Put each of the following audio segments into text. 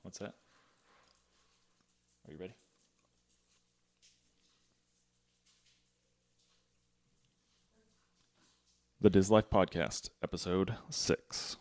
What's that? Are you ready? The TheDisLife Podcast, Episode 6.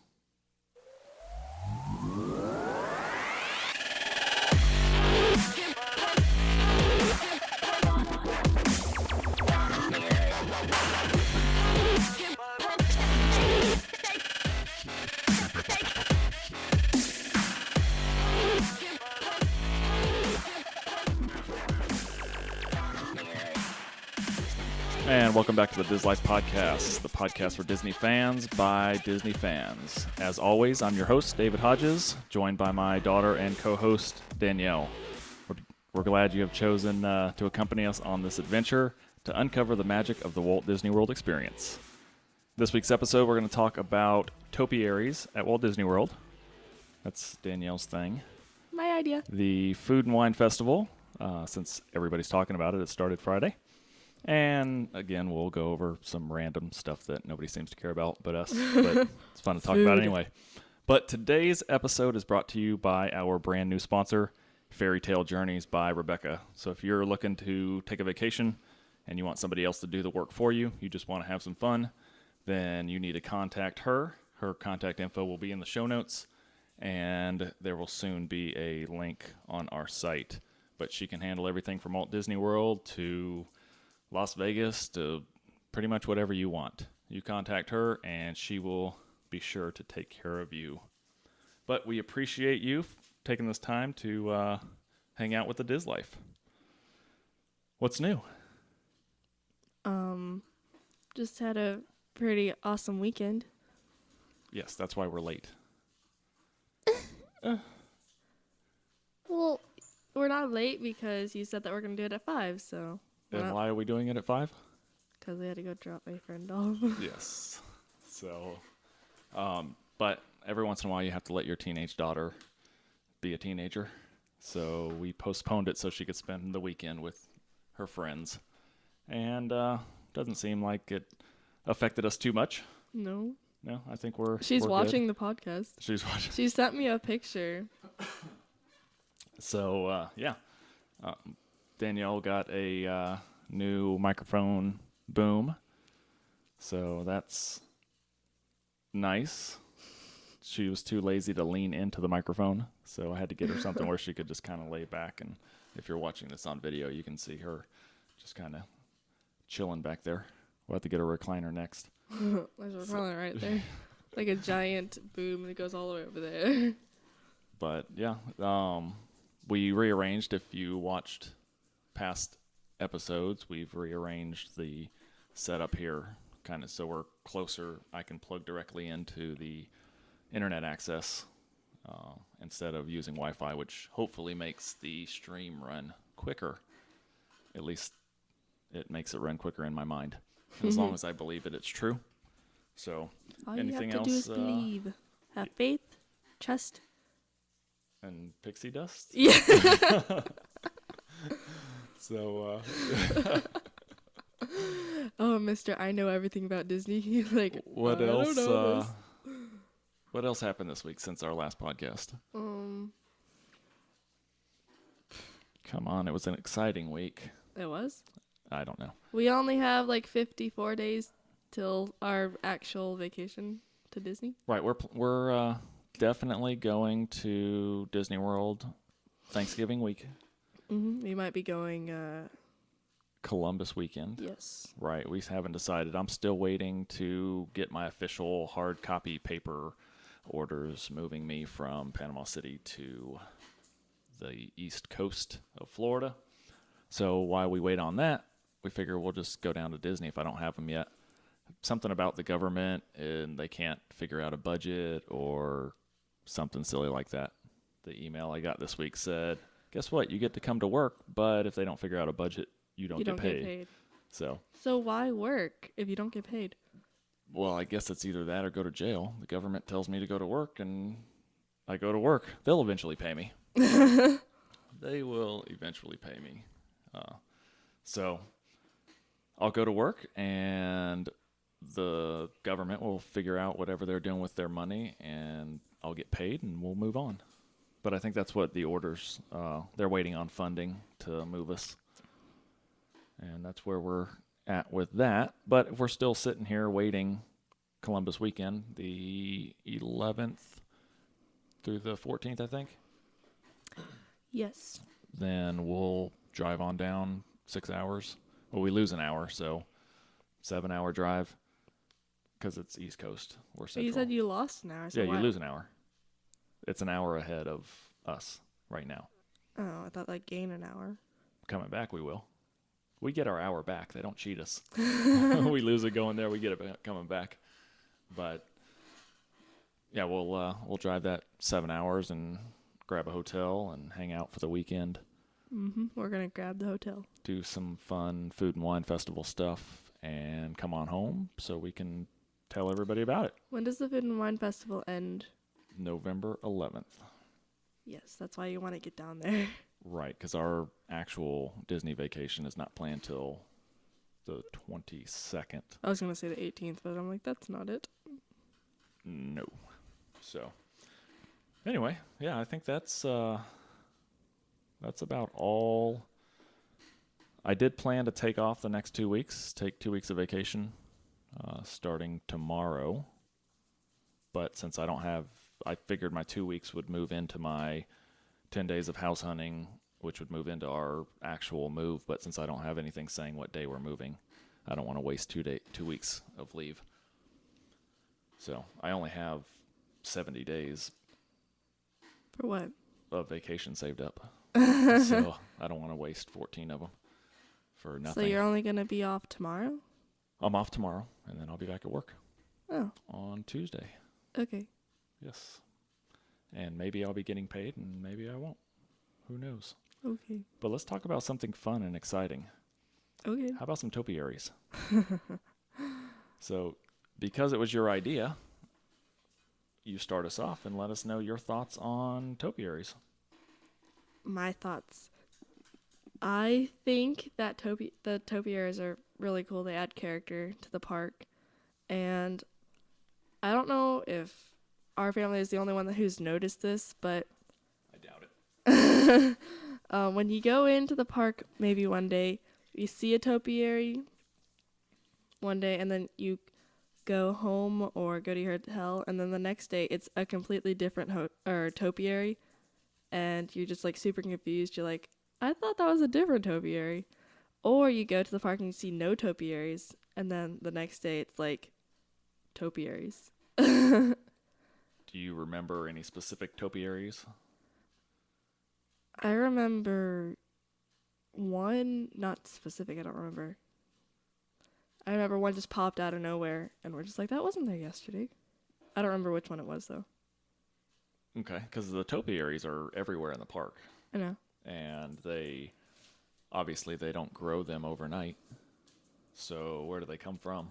And welcome back to the TheDisLife Podcast, the podcast for Disney fans by Disney fans. As always, I'm your host, David Hodges, joined by my daughter and co-host, Danielle. We're glad you have chosen to accompany us on this adventure to uncover the magic of the Walt Disney World experience. This week's episode, we're going to talk about topiaries at Walt Disney World. That's Danielle's thing. My idea. The Food and Wine Festival, since everybody's talking about it, it started Friday. And again, we'll go over some random stuff that nobody seems to care about but us. But it's fun to talk about anyway. But today's episode is brought to you by our brand new sponsor, Fairy Tale Journeys by Rebecca. So if you're looking to take a vacation and you want somebody else to do the work for you, you just want to have some fun, then you need to contact her. Her contact info will be in the show notes, and there will soon be a link on our site. But she can handle everything from Walt Disney World to Las Vegas to pretty much whatever you want. You contact her and she will be sure to take care of you. But we appreciate you taking this time to hang out with the TheDisLife. What's new? Just had a pretty awesome weekend. Yes, that's why we're late. Well, we're not late because you said that we're going to do it at 5, so. And why are we doing it at 5? Because we had to go drop my friend off. Yes. So, but every once in a while you have to let your teenage daughter be a teenager. So we postponed it so she could spend the weekend with her friends. And doesn't seem like it affected us too much. No. No, I think She's we're watching good. the podcast. She's watching. She sent me a picture. So, yeah. Danielle got a new microphone boom. So that's nice. She was too lazy to lean into the microphone. So I had to get her something where she could just kind of lay back. And if you're watching this on video, you can see her just kind of chilling back there. We'll have to get a recliner next. There's a recliner right there. Like a giant boom that goes all the way over there. But yeah, we rearranged. If you watched past episodes, we've rearranged the setup here kind of so we're closer. I can plug directly into the internet access instead of using Wi-Fi, which hopefully makes the stream run quicker. At least it makes it run quicker in my mind. And as long as I believe it, it's true. So All anything you have to else? do is believe. Have faith, trust. And pixie dust? Yeah. So, Oh, Mr. I know everything about Disney. Like, what I else? don't know this. What else happened this week since our last podcast? Come on, it was an exciting week. It was? I don't know. We only have like 54 days till our actual vacation to Disney. Right, we're definitely going to Disney World Thanksgiving week. Mm-hmm. We might be going. Columbus weekend. Yes. Right, we haven't decided. I'm still waiting to get my official hard copy paper orders moving me from Panama City to the east coast of Florida. So while we wait on that, we figure we'll just go down to Disney if I don't have them yet. Something about the government and they can't figure out a budget or something silly like that. The email I got this week said, guess what? You get to come to work, but if they don't figure out a budget, you don't get paid. So why work if you don't get paid? Well, I guess it's either that or go to jail. The government tells me to go to work, and I go to work. They'll eventually pay me. They will eventually pay me. So I'll go to work, and the government will figure out whatever they're doing with their money, and I'll get paid, and we'll move on. But I think that's what the orders, they're waiting on funding to move us. And that's where we're at with that. But we're still sitting here waiting Columbus weekend, the 11th through the 14th, I think. Yes. Then we'll drive on down 6 hours. Well, we lose an hour, so 7-hour drive because it's East Coast. We're But Central. you said you lost an hour. So yeah, you what? lose an hour. It's an hour ahead of us right now. Oh, I thought like gain an hour. Coming back, we will. We get our hour back. They don't cheat us. We lose it going there. We get it coming back. But yeah, we'll drive that 7 hours and grab a hotel and hang out for the weekend. We're gonna grab the hotel. Do some fun food and wine festival stuff and come on home so we can tell everybody about it. When does the Food and Wine Festival end? November 11th. Yes, that's why you want to get down there. Right, because our actual Disney vacation is not planned till the 22nd. I was gonna say the 18th, but I'm like, that's not it. No. So, anyway, yeah, I think that's about all. I did plan to take off the next 2 weeks, take 2 weeks of vacation, starting tomorrow. But since I figured my 2 weeks would move into my 10 days of house hunting, which would move into our actual move. But since I don't have anything saying what day we're moving, I don't want to waste 2 weeks of leave. So I only have 70 days For what? of vacation saved up. So I don't want to waste 14 of them for nothing. So you're only gonna be off tomorrow? I'm off tomorrow, and then I'll be back at work Oh, on Tuesday. okay. Yes. And maybe I'll be getting paid, and maybe I won't. Who knows? Okay. But let's talk about something fun and exciting. Okay. How about some topiaries? So, because it was your idea, you start us off and let us know your thoughts on topiaries. My thoughts. I think that the topiaries are really cool. They add character to the park. And I don't know if our family is the only one who's noticed this, but I doubt it. when you go into the park maybe one day, you see a topiary one day, and then you go home or go to your hotel, and then the next day it's a completely different topiary, and you're just like super confused. You're like, I thought that was a different topiary. Or you go to the park and you see no topiaries, and then the next day it's like topiaries. Do you remember any specific topiaries? I remember one, not specific, I don't remember. I remember one just popped out of nowhere, and we're just like, that wasn't there yesterday. I don't remember which one it was, though. Okay, because the topiaries are everywhere in the park. I know. And they don't grow them overnight. So where do they come from?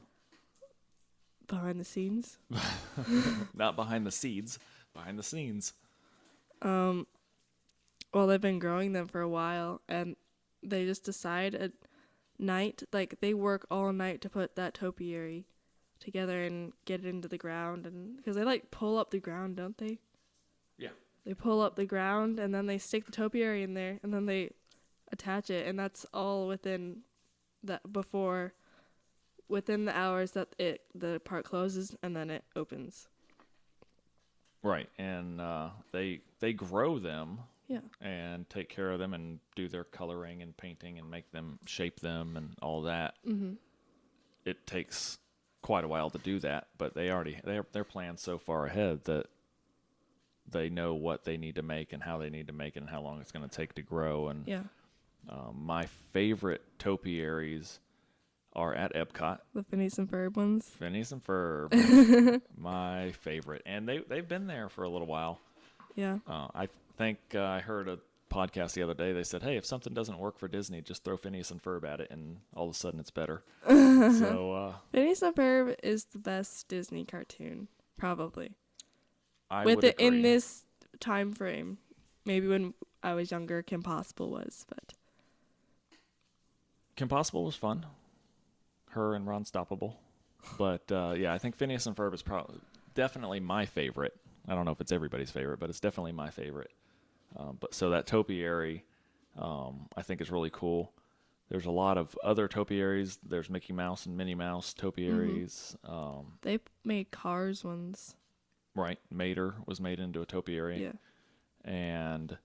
Behind the scenes. Not behind the seeds, behind the scenes. Well, they've been growing them for a while, and they just decide at night, like they work all night to put that topiary together and get it into the ground, and because they like pull up the ground, don't they? Yeah. They pull up the ground, and then they stick the topiary in there, and then they attach it, and that's all within the hours that the park closes, and then it opens. Right, and they grow them. Yeah. And take care of them and do their coloring and painting and make them, shape them and all that. Mm-hmm. It takes quite a while to do that, but they're planned so far ahead that they know what they need to make and how they need to make it and how long it's going to take to grow. And Yeah. My favorite topiaries are at Epcot. The Phineas and Ferb ones. Phineas and Ferb, my favorite, and they've been there for a little while. Yeah. I think I heard a podcast the other day. They said, "Hey, if something doesn't work for Disney, just throw Phineas and Ferb at it, and all of a sudden it's better." So Phineas and Ferb is the best Disney cartoon, probably. I With would it agree. in this time frame, maybe when I was younger, Kim Possible was, but Kim Possible was fun. Her and Ron Stoppable, but yeah, I think Phineas and Ferb is definitely my favorite. I don't know if it's everybody's favorite, but it's definitely my favorite But so that topiary, I think is really cool. There's a lot of other topiaries. There's Mickey Mouse and Minnie Mouse Mhm. topiaries. They made Cars ones. Right, Mater was made into a topiary, Yeah. and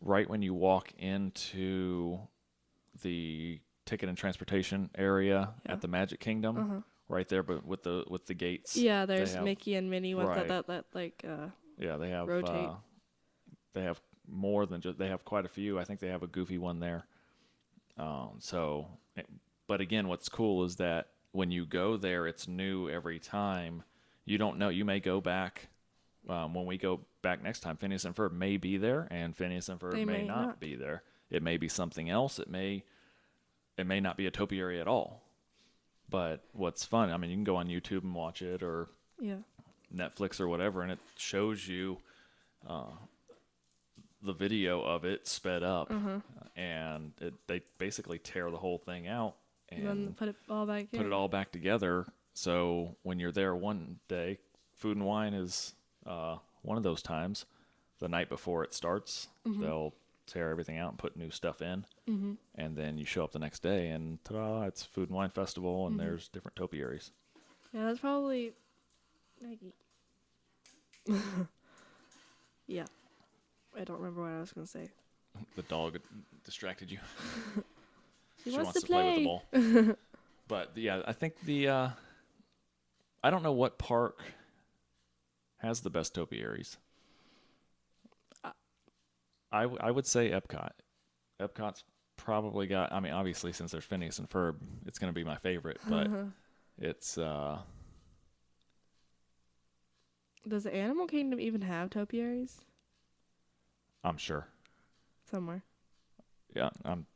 right when you walk into the ticket and transportation area Yeah. at the Magic Kingdom, Uh-huh. right there, but with the gates, Yeah, they there's have Mickey and Minnie ones right, that like yeah, rotate. they have more than just they have quite a few. I think they have a Goofy one there. So, eh, but again, what's cool is that when you go there, it's new every time. You don't know. You may go back when we go back next time. Phineas and Ferb may be there, and Phineas and Ferb They may may not not. be there. It may be something else. It may not be a topiary at all. But what's fun? I mean, you can go on YouTube and watch it, or Yeah. Netflix or whatever, and it shows you the video of it sped up, Uh-huh. and they basically tear the whole thing out And then and put it all back put it in. all back together. So when you're there one day, Food and Wine is one of those times. The night before it starts, Mhm. they'll tear everything out and put new stuff in, Mhm. and then you show up the next day, and ta-da! It's Food and Wine Festival, and Mhm. there's different topiaries. Yeah, that's probably Nike. Yeah. I don't remember what I was gonna say. The dog distracted you. She She wants wants to to play with the play. ball. But yeah, I think I don't know what park has the best topiaries. Uh, I would say Epcot. Epcot's probably got. I mean, obviously, since there's Phineas and Ferb, it's going to be my favorite. But it's Does the Animal Kingdom even have topiaries? I'm sure. Somewhere. Yeah, I'm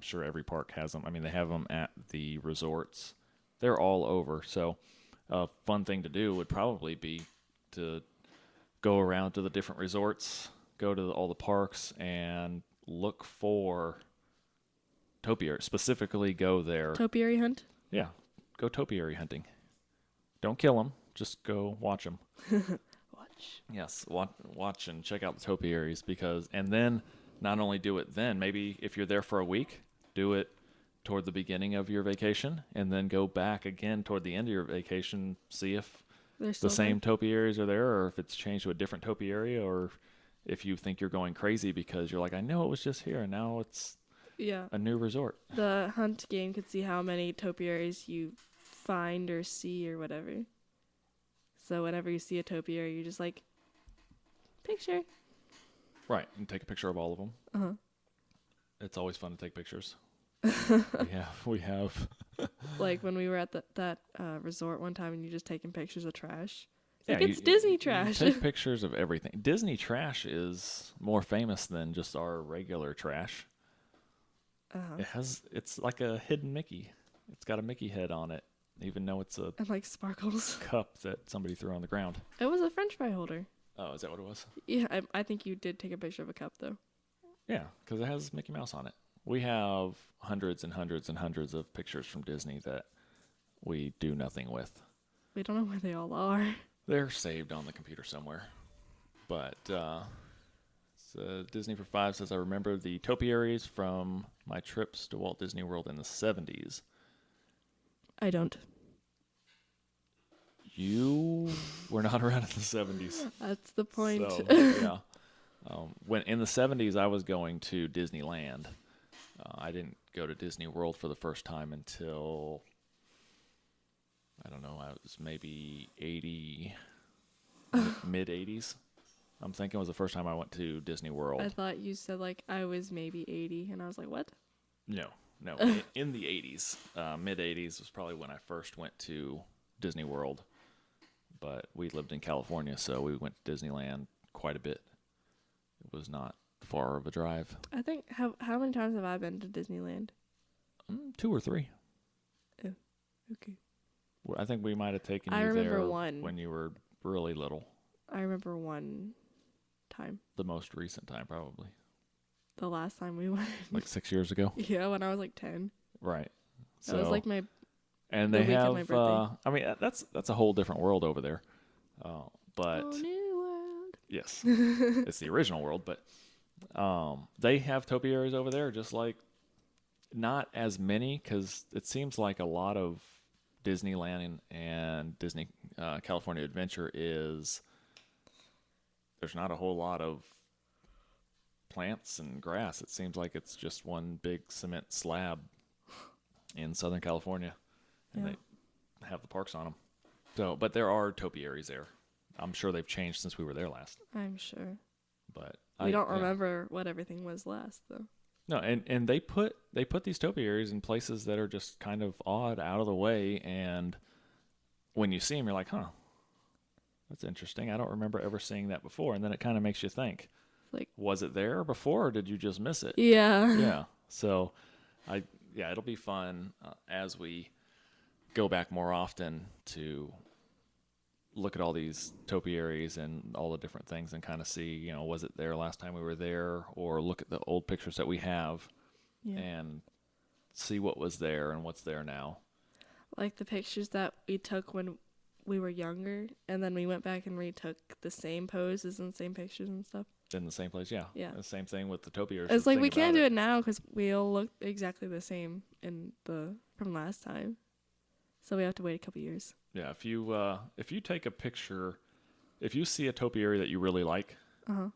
sure every park has them. I mean, they have them at the resorts. They're all over. So, a fun thing to do would probably be to go around to the different resorts, go to all the parks, and look for topiary. Specifically, go there. Topiary hunt? Yeah, go topiary hunting. Don't kill them. Just go watch them. Watch. Yes, watch and check out the topiaries and then not only do it then, maybe if you're there for a week, do it toward the beginning of your vacation, and then go back again toward the end of your vacation, see if They're the still there? same topiaries are there, or if it's changed to a different topiary, or if you think you're going crazy because you're like, I know it was just here, and now it's Yeah. a new resort. The hunt game could see how many topiaries you find or see or whatever. So whenever you see a topiary, you're just like, picture. Right, and take a picture of all of them. Uh-huh. It's always fun to take pictures. We have. Like when we were at that resort one time and you just taking pictures of trash. It's Yeah, like, it's Disney you trash. take pictures of everything. Disney trash is more famous than just our regular trash. Uh-huh. It's like a hidden Mickey. It's got a Mickey head on it, even though it's a And like sparkles. cup that somebody threw on the ground. It was a French fry holder. Oh, is that what it was? Yeah, I think you did take a picture of a cup though. Yeah, because it has Mickey Mouse on it. We have hundreds and hundreds and hundreds of pictures from Disney that we do nothing with. We don't know where they all are. They're saved on the computer somewhere. But so Disney for Five says, I remember the topiaries from my trips to Walt Disney World in the 70s. I don't. You were not around in the 70s. That's the point. So, yeah. When in the 70s, I was going to Disneyland. I didn't go to Disney World for the first time until, I don't know, I was maybe 80, mid 80s. I'm thinking it was the first time I went to Disney World. I thought you said like I was maybe 80 and I was like, what? No. In the 80s, mid 80s was probably when I first went to Disney World. But we lived in California, so we went to Disneyland quite a bit. It was not far of a drive. I think how many times have I been to Disneyland? 2 or 3. Oh, okay. I think we might have taken I you remember there one. when you were really little. I remember one time. The most recent time, probably. The last time we went. Like 6 years ago. Yeah, when I was like 10. Right. That was like and the they week of have. my birthday. I mean, that's a whole different world over there. But Oh, new world. yes, it's the original world. But They have topiaries over there, just like not as many because it seems like a lot of Disneyland and Disney California Adventure is there's not a whole lot of plants and grass. It seems like it's just one big cement slab in Southern California, and Yeah, they have the parks on them. So, but there are topiaries there. I'm sure they've changed since we were there last. I'm sure. But We don't yeah. remember what everything was last though. No, and they put these topiaries in places that are just kind of odd, out of the way, and when you see them, you're like, huh, that's interesting. I don't remember ever seeing that before, and then it kind of makes you think, It's like, was it there before, or did you just miss it? yeah. Yeah. So, I yeah, it'll be fun as we go back more often to look at all these topiaries and all the different things and kind of see, was it there last time we were there, or look at the old pictures that we have Yeah. and see what was there and what's there now. Like the pictures that we took when we were younger, and then we went back and retook the same poses and same pictures and stuff. In the same place, yeah. Yeah. The same thing with the topiaries. It's The like thing we about can't do it now because we all look exactly the same from last time. So we have to wait a couple years. Yeah, if you take a picture, if you see a topiary that you really like,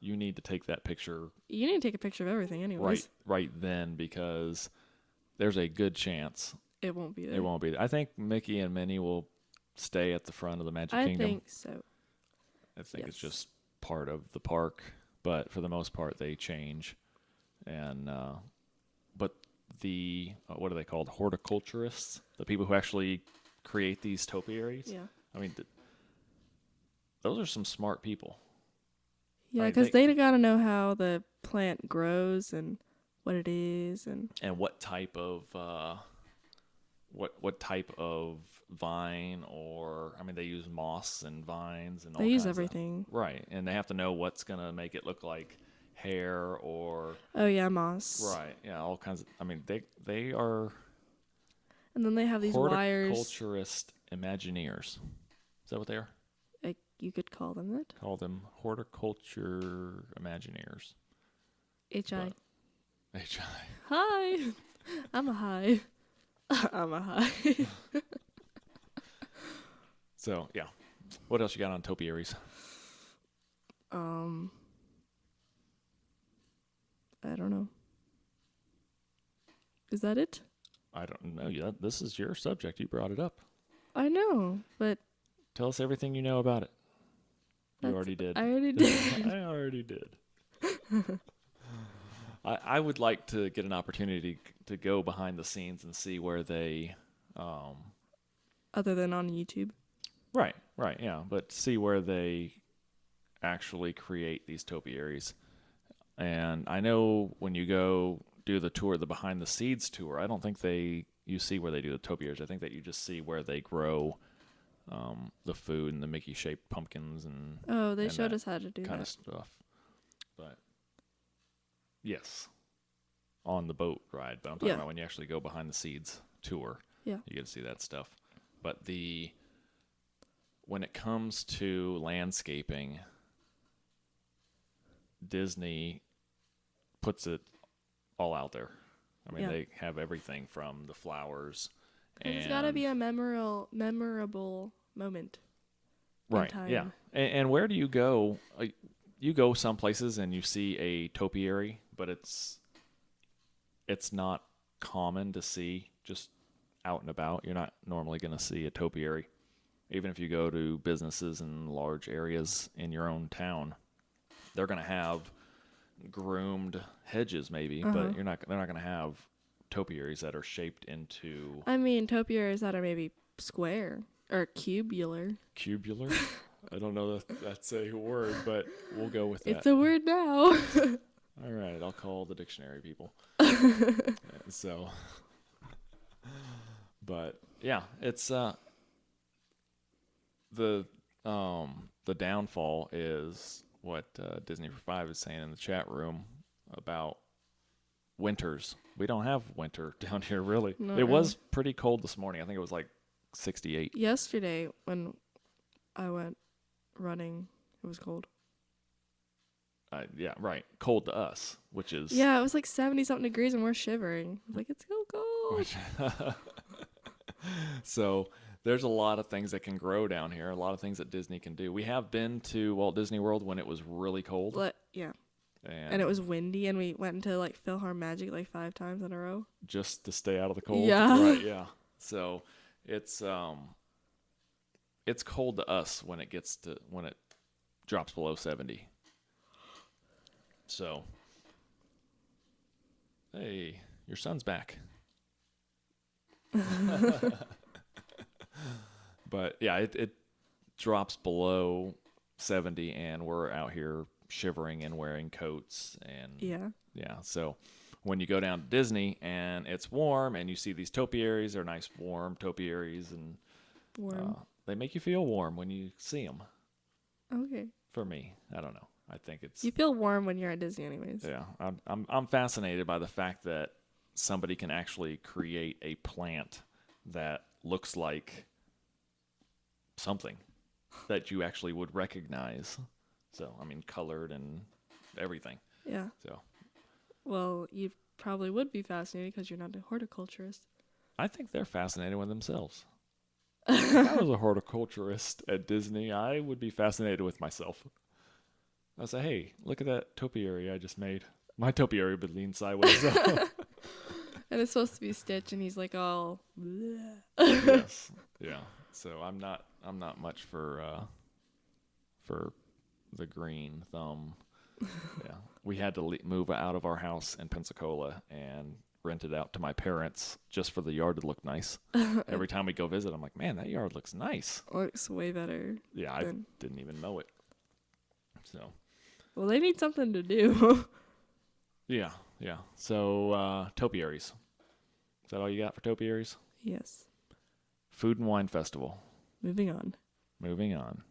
you need to take that picture You need to take a picture of everything, anyways. right then because there's a good chance It won't be there. it won't be there. I think Mickey and Minnie will stay at the front of the Magic I Kingdom. think so. I think it's Yes. just part of the park, but for the most part they change. And but the what are they called? Horticulturists, the people who actually create these topiaries. Yeah. I mean, those are some smart people. Yeah, I because think, they gotta know how the plant grows and what it is, and what type of what type of vine, or I mean they use moss and vines and all they use kinds everything. of right, and they have to know what's gonna make it look like hair or Oh yeah, moss. right, yeah, all kinds of. I mean they are And then they have these wires. horticulturist imagineers. Is that what they are? Like you could call them that. Call them horticulture imagineers. HI. HI. Hi. I'm a high. I'm a high. So yeah, what else you got on topiaries? I don't know. Is that it? I don't know. Yeah, this is your subject. You brought it up. I know, but Tell us everything you know about it. You already did. I already did. I already did. I would like to get an opportunity to go behind the scenes and see where they, Other than on YouTube. right, yeah, but see where they actually create these topiaries. And I know when you go do the tour, the behind the seeds tour, I don't think you see where they do the topiaries. I think that you just see where they grow the food and the Mickey shaped pumpkins and They showed us how to do kind that. of stuff. But yes, on the boat ride. But I'm talking about when you actually go behind the seeds tour. Yeah. You get to see that stuff. But when it comes to landscaping, Disney puts it all out there. I mean, they have everything from the flowers. And it's got to be a memorable moment. Right. Time. Yeah. And where do you go? You go some places and you see a topiary, but it's not common to see just out and about. You're not normally going to see a topiary, even if you go to businesses in large areas in your own town. They're going to have groomed hedges, maybe, but they're not going to have topiaries that are shaped into. I mean, topiaries that are maybe square or cubular. Cubular? I don't know if that's a word, but we'll go with that. It's a word now. All right, I'll call the dictionary people. So, but yeah, it's the downfall is what Disney for Five is saying in the chat room about winters. We don't have winter down here, really. Not it really. was pretty cold this morning. I think it was like 68. Yesterday, when I went running, it was cold. Yeah, right. Cold to us, which is Yeah, it was like 70 something degrees and we're shivering. I was like, it's so cold. which so there's a lot of things that can grow down here, a lot of things that Disney can do. We have been to Walt Disney World when it was really cold, Yeah. And and it was windy, and we went into like PhilharMagic like 5 times in a row. just to stay out of the cold. Yeah. Right, yeah. So it's it's cold to us when it drops below 70. So, hey, your son's back. But yeah, it drops below 70 and we're out here shivering and wearing coats and Yeah. yeah, so when you go down to Disney and it's warm and you see these topiaries, they're nice warm topiaries and Warm. they make you feel warm when you see them. Okay. For me, I don't know. I think it's You feel warm when you're at Disney, anyways. yeah. I'm fascinated by the fact that somebody can actually create a plant that looks like something that you actually would recognize. So I mean, colored and everything. Yeah. So Well, you probably would be fascinated because you're not a horticulturist. I think they're fascinated with themselves. If I was a horticulturist at Disney, I would be fascinated with myself. I'd say, hey, look at that topiary I just made. My topiary would lean sideways. And it's supposed to be Stitch, and he's like all. Bleh. Yes, yeah. So I'm not much for the green thumb. Yeah, we had to move out of our house in Pensacola and rent it out to my parents just for the yard to look nice. Every time we go visit, I'm like, man, that yard looks nice. Looks way better. Yeah, I didn't even know it. So Well, they need something to do. yeah, yeah. So topiaries. Is that all you got for topiaries? Yes. Food and Wine Festival. Moving on. Moving on.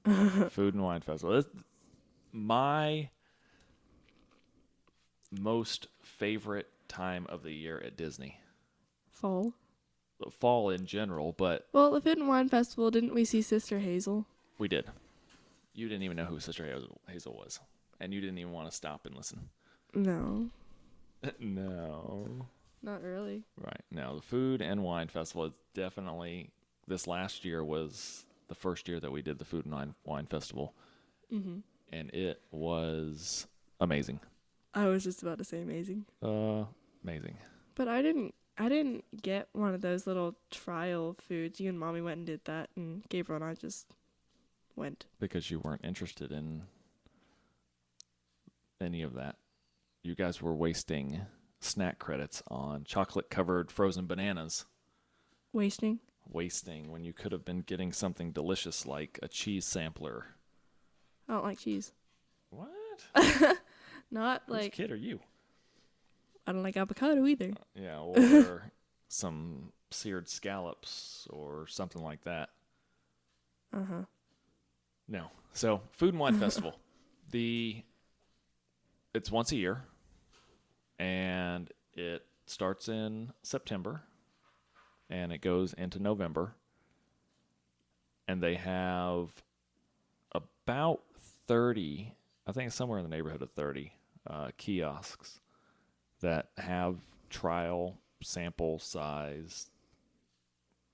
Food and Wine Festival. This, my most favorite time of the year at Disney. Fall. Fall in general, but Well, the Food and Wine Festival, didn't we see Sister Hazel? we did. You didn't even know who Sister Hazel was, and you didn't even want to stop and listen. No. No. Not really. Right. No, the Food and Wine Festival is definitely, this last year was the first year that we did the Food and Wine Festival, and it was amazing. I was just about to say amazing. Amazing. But I didn't get one of those little trial foods. You and Mommy went and did that, and Gabriel and I just went. Because you weren't interested in any of that. You guys were wasting snack credits on chocolate-covered frozen bananas. Wasting? Wasting when you could have been getting something delicious like a cheese sampler. I don't like cheese. What? Not Which like kid are you? I don't like avocado either. Yeah, or some seared scallops or something like that. No. So, Food and Wine Festival. It's once a year, and it starts in September, and it goes into November, and they have about 30, I think it's somewhere in the neighborhood of 30 kiosks that have trial sample size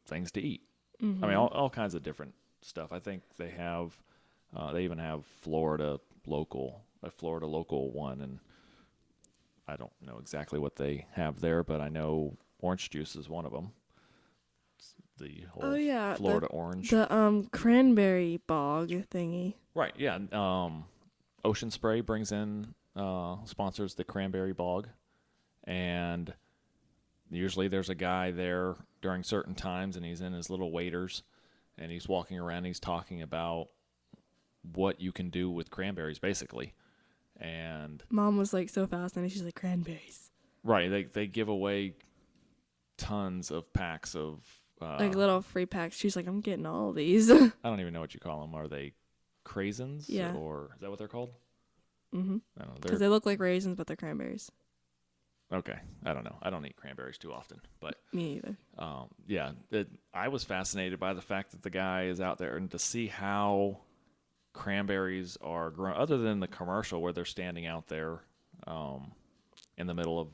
things to eat. I mean, all kinds of different stuff. I think they have, they even have a Florida local one, and I don't know exactly what they have there, but I know orange juice is one of them. It's the whole Florida orange. The cranberry bog thingy. Right, yeah. Ocean Spray brings in, sponsors the cranberry bog, and usually there's a guy there during certain times, and he's in his little waders, and he's walking around, and he's talking about what you can do with cranberries, basically. And Mom was like so fascinated. She's like, cranberries. right, they give away tons of packs of Like little free packs. She's like, I'm getting all of these. I don't even know what you call them. Are they craisins? Yeah. Or is that what they're called? Mm-hmm. I don't know. Because they look like raisins, but they're cranberries. Okay. I don't know. I don't eat cranberries too often, but Me either. yeah, I was fascinated by the fact that the guy is out there and to see how cranberries are grown, other than the commercial where they're standing out there um, in the middle of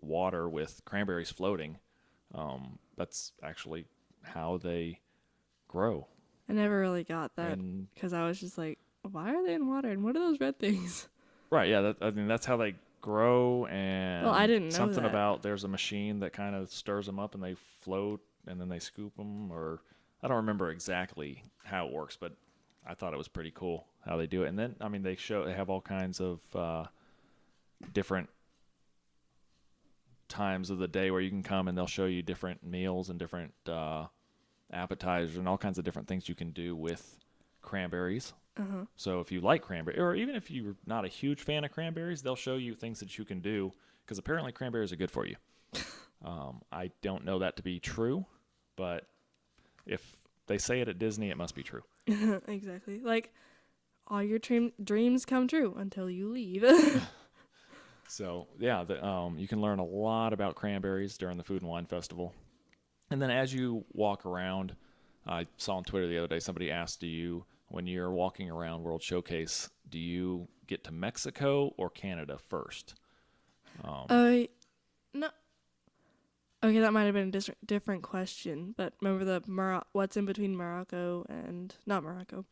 water with cranberries floating. That's actually how they grow. I never really got that And because I was just like, why are they in water and what are those red things? right, yeah, I mean that's how they grow. Well, I And didn't know something that. about there's a machine that kind of stirs them up and they float, and then they scoop them. Or I don't remember exactly how it works, but I thought it was pretty cool how they do it. And then I mean they have all kinds of different times of the day where you can come and they'll show you different meals and different appetizers and all kinds of different things you can do with cranberries. Uh-huh. So if you like cranberry, or even if you're not a huge fan of cranberries, they'll show you things that you can do because apparently cranberries are good for you. I don't know that to be true, but if they say it at Disney, it must be true. Exactly. Like, all your dreams come true until you leave. So yeah, you can learn a lot about cranberries during the Food and Wine Festival. And then as you walk around, I saw on Twitter the other day somebody asked, "Do you, when you're walking around World Showcase, do you get to Mexico or Canada first?" Uh, no. Okay, that might have been a different question, but remember what's in between Morocco and not Morocco?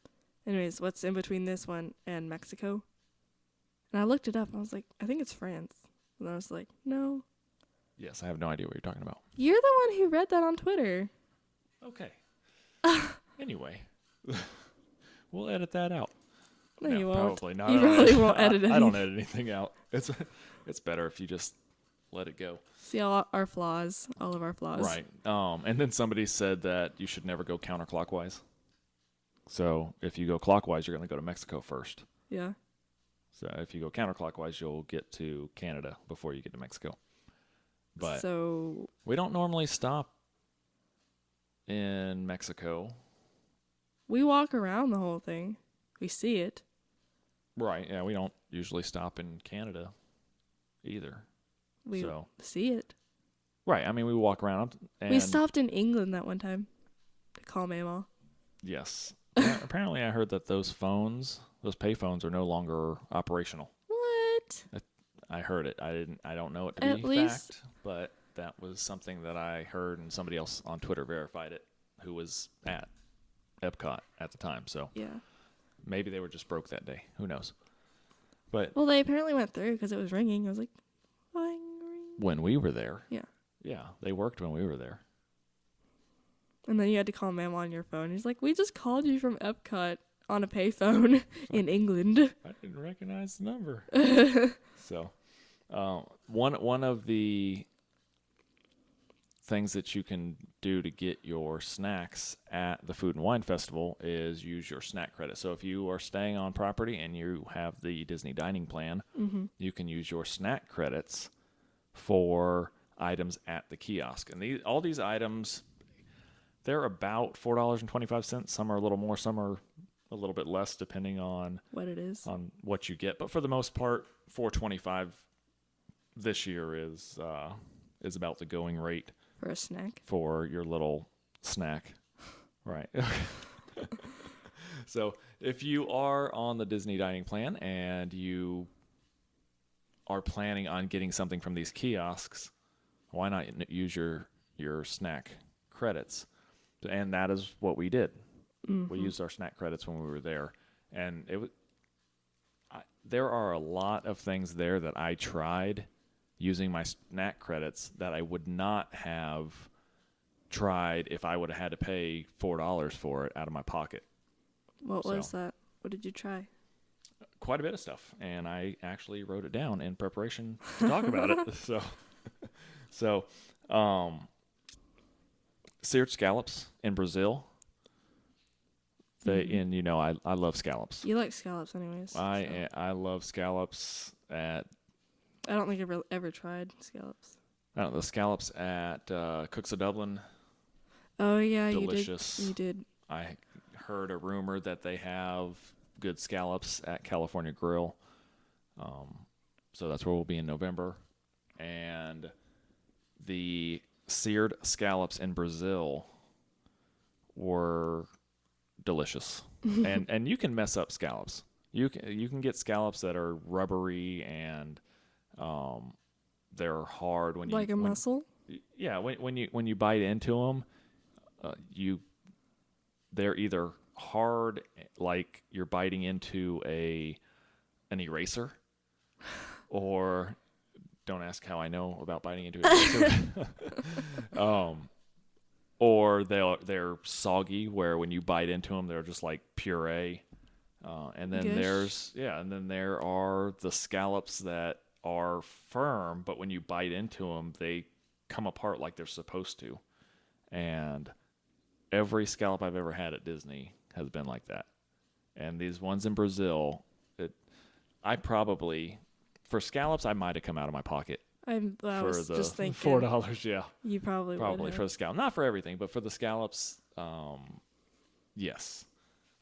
Anyways, what's in between this one and Mexico? And I looked it up. And I was like, I think it's France. And I was like, no. Yes, I have no idea what you're talking about. You're the one who read that on Twitter. Okay. Anyway, we'll edit that out. No, you won't. Probably not. You probably won't edit I don't anything. edit anything out. It's better if you just let it go. See all our flaws, all of our flaws. Right. And then somebody said that you should never go counterclockwise. So if you go clockwise, you're going to go to Mexico first. Yeah. So if you go counterclockwise, you'll get to Canada before you get to Mexico. But so we don't normally stop in Mexico. we walk around the whole thing. We see it. Right. Yeah, we don't usually stop in Canada either. We see it. Right. I mean, we walk around. And We stopped in England that one time to call Mama. Yes. Apparently, I heard that those pay phones, are no longer operational. What? I heard it. I don't know it to At be least- fact, but that was something that I heard, and somebody else on Twitter verified it, who was at Epcot at the time. So Yeah. maybe they were just broke that day. Who knows? But Well, they apparently went through because it was ringing. I was like, ring, ring. when we were there, Yeah. yeah, they worked when we were there. And then you had to call Mama on your phone. He's like, we just called you from Epcot on a payphone in England. I didn't recognize the number. So, one of the things that you can do to get your snacks at the Food and Wine Festival is use your snack credit. So if you are staying on property and you have the Disney dining plan, you can use your snack credits for items at the kiosk. And all these items, they're about $4.25. Some are a little more, some are a little bit less, depending on What it is. on what you get. But for the most part, $4.25 this year is about the going rate For a snack. for your little snack. Right. So if you are on the Disney dining plan and you are planning on getting something from these kiosks, why not use your snack credits? And that is what we did. We used our snack credits when we were there, and there are a lot of things there that I tried using my snack credits that I would not have tried if I would have had to pay $4 for it out of my pocket. What was that? What did you try? Quite a bit of stuff, and I actually wrote it down in preparation to talk about it. So, seared scallops in Brazil. I love scallops. You like scallops anyways. I love scallops at. I don't think I've ever tried scallops. I don't know, the scallops at Cooks of Dublin. Oh yeah, Delicious. You did. I heard a rumor that they have good scallops at California Grill. So that's where we'll be in November. And the seared scallops in Brazil were delicious. And you can mess up scallops. You can get scallops that are rubbery and they're hard when Like a mussel? yeah, when you bite into them, you they're either hard like you're biting into an eraser, or don't ask how I know about biting into an eraser. Or they're soggy where when you bite into them they're just like puree. And then Gush. and then there are the scallops that are firm, but when you bite into them they come apart like they're supposed to. And every scallop I've ever had at Disney has been like that. And these ones in Brazil, I probably, for scallops, I might have come out of my pocket I for was the just thinking $4. Yeah, you probably would probably have. for the scallop, not for everything, but for the scallops, yes,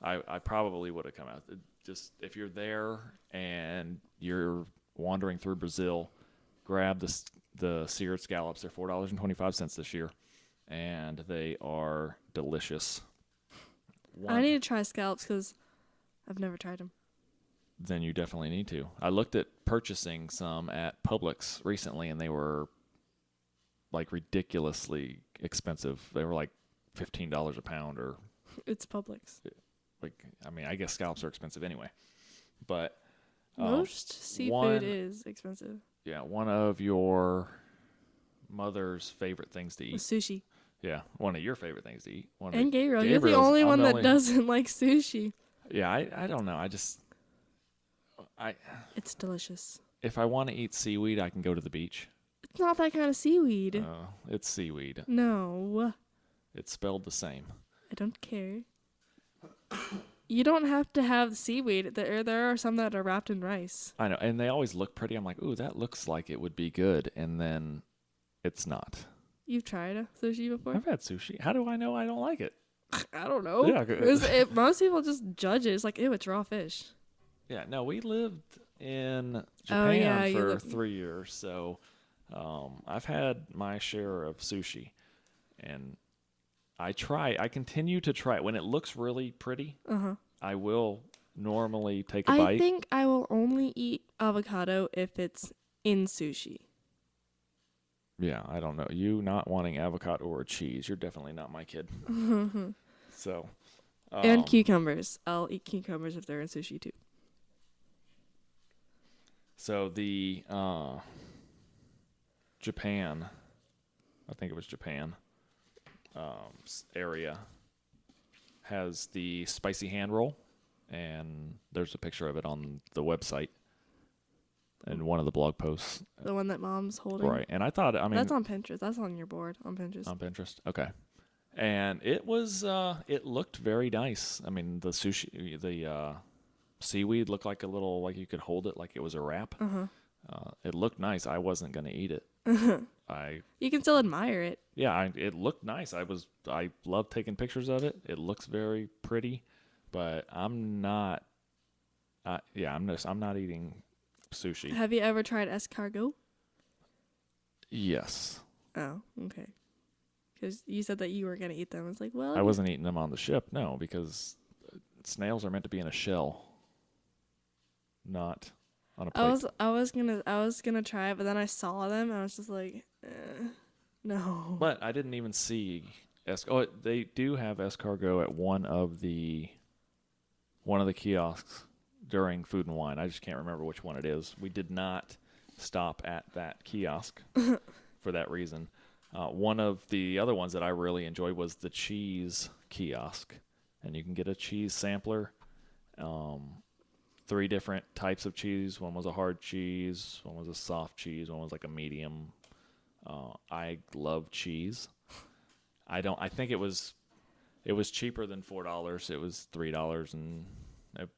I probably would have come out. Just if you're there and you're wandering through Brazil, grab the seared scallops. They're $4.25 this year, and they are delicious. I need to try scallops because I've never tried them. Then you definitely need to. I looked at purchasing some at Publix recently, and they were like ridiculously expensive. They were like $15 a pound, or It's Publix. like, I mean, I guess scallops are expensive anyway. But Most seafood is expensive. one of your mother's favorite things to The eat. sushi. Yeah, one of your favorite things to eat. And Gabriel, you're the only one that doesn't like sushi. Yeah, I don't know. It's delicious. If I want to eat seaweed, I can go to the beach. It's not that kind of seaweed. It's seaweed. No. It's spelled the same. I don't care. You don't have to have seaweed. There are some that are wrapped in rice. I know, and they always look pretty. I'm like, ooh, that looks like it would be good, and then it's not. You've tried sushi before? I've had sushi. How do I know I don't like it? I don't know. Yeah, Most people just judge it. It's like, ew, it's raw fish. Yeah, no, we lived in Japan for 3 years, so I've had my share of sushi, and I continue to try it. When it looks really pretty, I will normally take a bite. I think I will only eat avocado if it's in sushi. Yeah, I don't know. You not wanting avocado or cheese, you're definitely not my kid. So, and cucumbers. I'll eat cucumbers if they're in sushi too. So the Japan, I think it was Japan, area has the spicy hand roll, and there's a picture of it on the website and one of the blog posts. The one that Mom's holding? Right, and I thought, I mean... That's on Pinterest. That's on your board on Pinterest. On Pinterest? Okay. And it was, it looked very nice. I mean, the sushi, the seaweed looked like a little, like you could hold it like it was a wrap. It looked nice. I wasn't going to eat it. You can still admire it. Yeah, it looked nice. I love taking pictures of it. It looks very pretty, but I'm not eating sushi. Have you ever tried escargot? Yes. Oh, okay. Because you said that you were going to eat them. It's like, well... I wasn't eating them on the ship, no, because snails are meant to be in a shell, not on a plate. I was gonna try it, but then I saw them and I was just like, no. But I didn't even see they do have escargot at one of the kiosks during Food and Wine. I just can't remember which one it is. We did not stop at that kiosk for that reason. One of the other ones that I really enjoyed was the cheese kiosk, and you can get a cheese sampler. 3 different types of cheese. One was a hard cheese, one was a soft cheese, one was like a medium. I love cheese. I think it was cheaper than $4. It was $3 and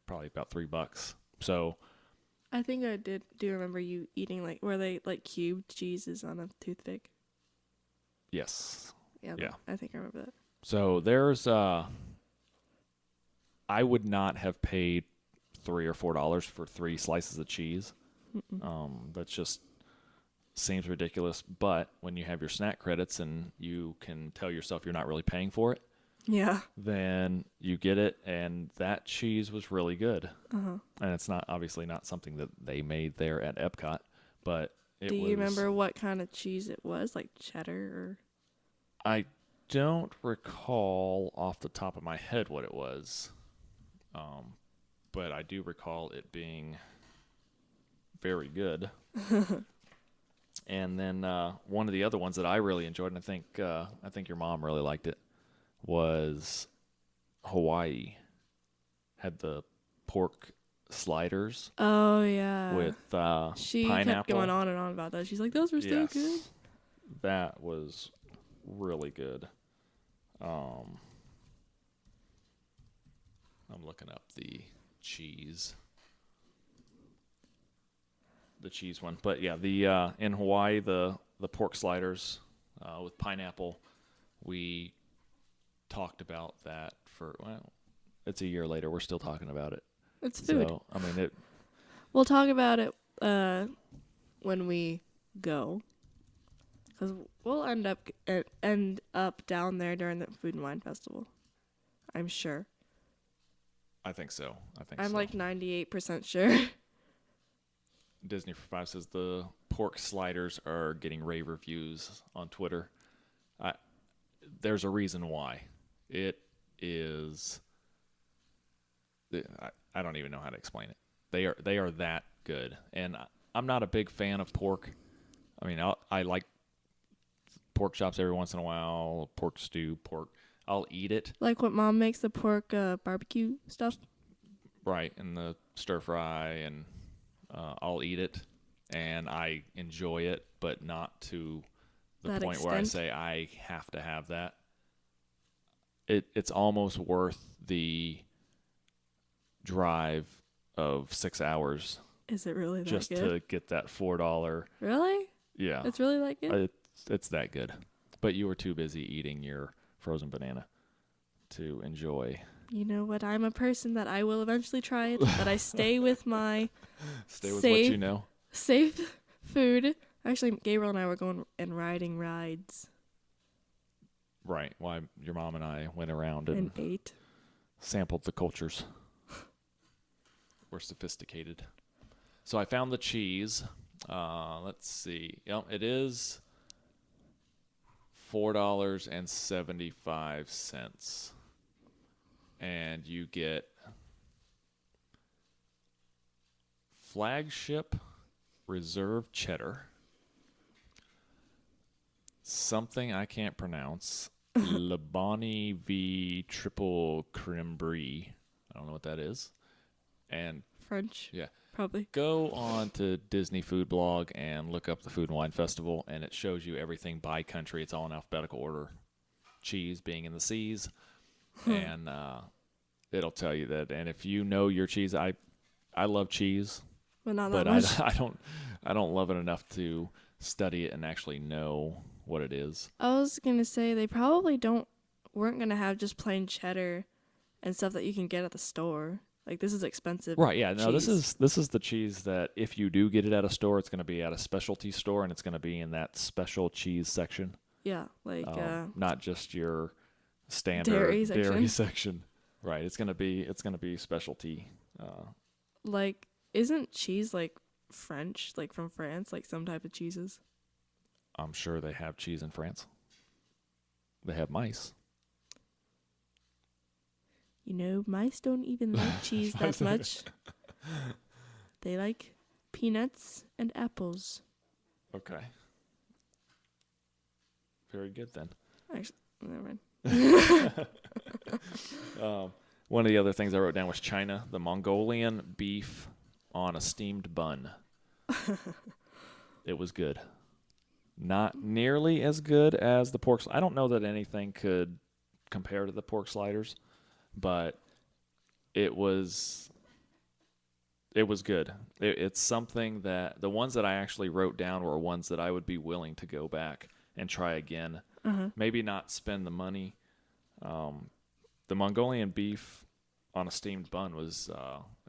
probably about $3. So I think I do remember you eating like where they like cubed cheeses on a toothpick. Yes. Yeah. I think I remember that. So there's I would not have paid $3 or $4 for 3 slices of cheese. That just seems ridiculous. But when you have your snack credits and you can tell yourself you're not really paying for it, Yeah. then you get it, and that cheese was really good. Uh-huh. And it's not obviously not something that they made there at Epcot, but Do it you was. remember what kind of cheese it was? Like cheddar I don't recall off the top of my head what it was, um, but I do recall it being very good. or And then one of the other ones that I really enjoyed, and I think your mom really liked it, was Hawaii. Had the pork sliders Oh yeah. with She kept going pineapple. on and on about that. She's like, those were so good. Yes, that was really good. Um, I'm looking up cheese, the cheese one, but yeah, the in Hawaii the pork sliders with pineapple. We talked about that for it's a year later. We're still talking about it. It's food. So I mean, it. We'll talk about it when we go, because we'll end up down there during the Food and Wine Festival. I'm sure. I think so. I'm So. like 98% sure. Disney for Five says the pork sliders are getting rave reviews on Twitter. I, there's a reason why. It is. I don't even know how to explain it. They are that good, and I'm not a big fan of pork. I mean, I like pork chops every once in a while, pork stew, pork. I'll eat it. Like what Mom makes, the pork barbecue stuff. Right, and the stir fry, and I'll eat it, and I enjoy it, but not to the That point where I extent. say I have to have that. It's almost worth the drive of 6 hours Is it really that just good? to get that $4. Really? Yeah, It's really that good? it's that good. But you were too busy eating your frozen banana to enjoy. You know what? I'm a person that I will eventually try it, but I stay with my Stay with what you safe, know. safe food. Actually, Gabriel and I were going and riding rides Right. Why your mom and I went around and and ate. sampled the cultures. We're sophisticated. So I found the cheese. Let's see. Yep, it is $4.75, and you get flagship reserve cheddar, something I can't pronounce, Lebani v triple creme brie. I don't know what that is. And French, yeah, probably. go on to Disney Food Blog and look up the Food and Wine Festival, and it shows you everything by country. It's all in alphabetical order. Cheese being in the C's, and it'll tell you that. And if you know your cheese, I love cheese, But not but that much. I don't love it enough to study it and actually know what it is. I was going to say they probably weren't going to have just plain cheddar and stuff that you can get at the store. Like, this is expensive. Right, yeah. No, cheese. this is the cheese that if you do get it at a store, it's going to be at a specialty store, and it's going to be in that special cheese section. Yeah, like Not just your standard dairy section. Right. It's gonna be specialty. like isn't cheese like French, like from France, like some type of cheeses? I'm sure they have cheese in France. They have mice. You know, mice don't even like cheese that much. They like peanuts and apples. Okay. Very good then. Actually, never mind. One of the other things I wrote down was China, the Mongolian beef on a steamed bun. It was good. Not nearly as good as the pork. I don't know that anything could compare to the pork sliders, but it was good. It's something that the ones that I actually wrote down were ones that I would be willing to go back and try again. Maybe not spend the money. The Mongolian beef on a steamed bun was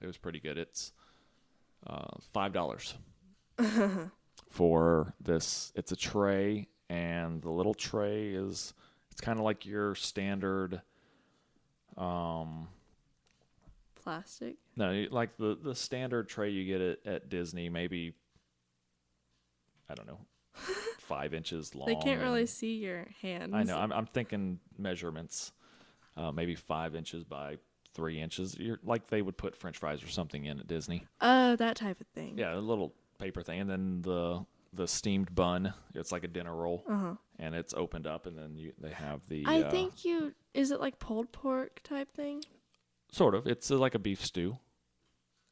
it was pretty good. It's $5 for this. It's a tray, and the little tray it's kind of like your standard Plastic. No, like the standard tray you get at Disney, maybe, I don't know, 5 inches long. They can't really and see your hands. I know. I'm thinking measurements, maybe 5 inches by 3 inches. You're like they would put French fries or something in at Disney. Oh, that type of thing. Yeah, a little paper thing, and then the steamed bun. It's like a dinner roll, and it's opened up, and then they have the. I think is it like pulled pork type thing? Sort of. It's like a beef stew.